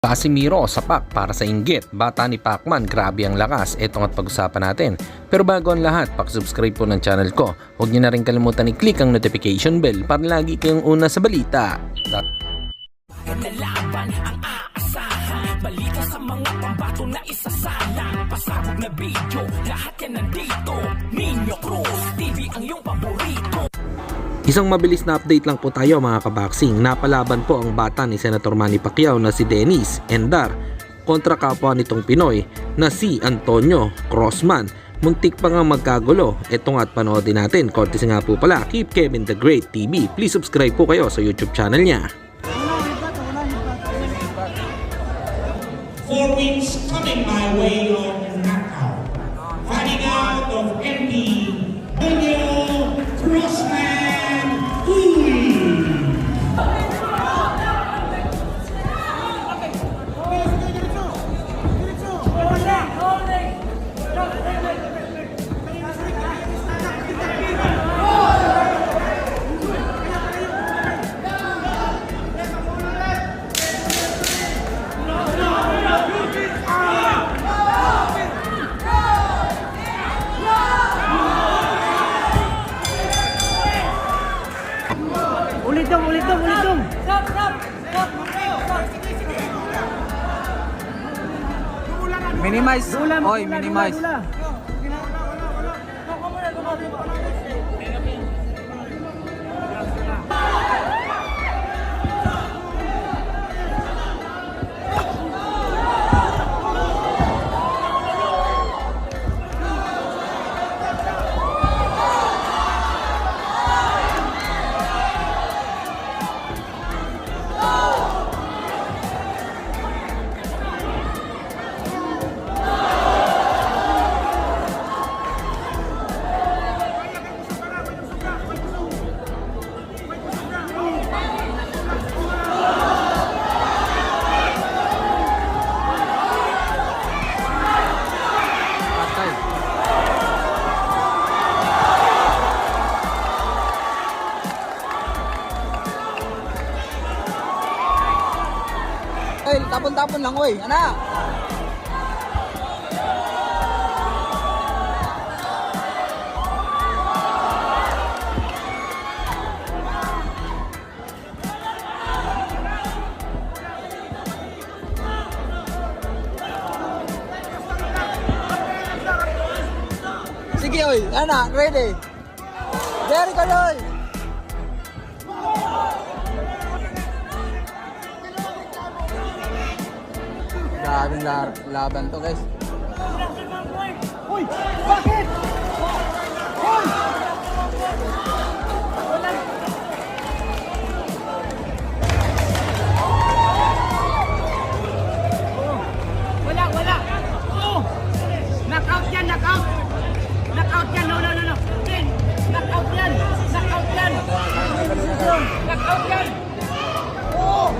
Casimiro sapak para sa inggit. Bata ni Pacman, grabe ang lakas. Ito nga't pag-usapan natin. Pero bago ang lahat, pakisubscribe po ng channel ko. Huwag niyo na rin kalimutan i-click ang notification bell para lagi kayong una sa balita. Nalaban ang aasahan, balita sa mga pambato na isasalang, pasabog na video, lahat yan nandito. Nino Cruz TV ang iyong paborito. Isang mabilis na update lang po tayo mga kabaksing. Napalaban po ang bata ni Senator Manny Pacquiao na si Dennis Endar kontra kapwa nitong Pinoy na si Antonio Crossman. Muntik pa nga magkagulo. Ito nga at panoodin natin. Courtesy nga po pala, Keep Kevin the Great TV. Please subscribe po kayo sa YouTube channel niya. 4 weeks coming my way on knockout. Fighting out of MP Antonio Crossman Uy. Ulit dong. Minimize. Oy, minimize. Oy, tapon-tapon lang, oy. Anak. Sige, oy. Anak, ready. Very good, oy. Grabing laban to, guys. Uy! Bakit? Uy! Wala. Oh! Knockout yan, knockout! Knockout yan, no. Then, knockout yan! Knockout yan! Oh!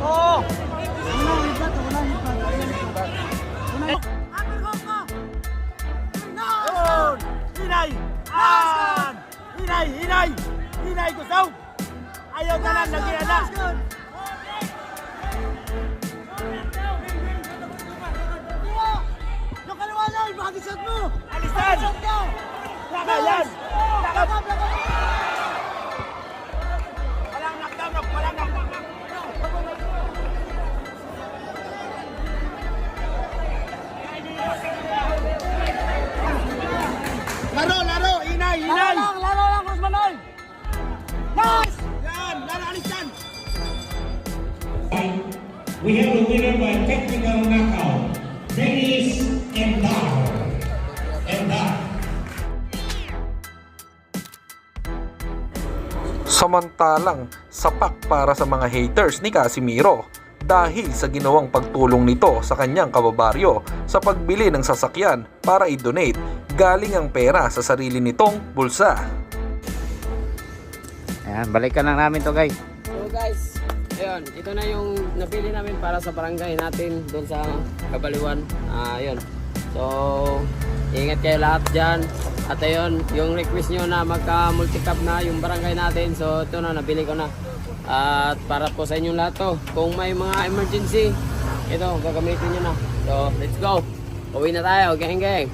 Oh! Hinay gusaw. Ayaw ka lang lagi na. Yung kaliwanag, magisat mo. Alisan. Yan. Walang knockdown. Laro, hinay. Laro lang, Crossman. Nice! Yan, laro, alis yan. We have a winner by technical knockout, Dennis Endar. Samantalang sapak para sa mga haters ni Casimiro dahil sa ginawang pagtulong nito sa kanyang kababaryo sa pagbili ng sasakyan para i-donate galing ang pera sa sarili nitong bulsa. Ayan, balikan lang namin to, guys. So guys, ayun, ito na yung napili namin para sa barangay natin doon sa Kabaliwan. Ayun. So, ingat kayo lahat dyan. At ayun, yung request nyo na magka-multicap na yung barangay natin. So, ito na, nabili ko na. At para po sa inyong lahat to. Kung may mga emergency, ito, gagamitin nyo na. So, let's go. Uwi na tayo, gang gang.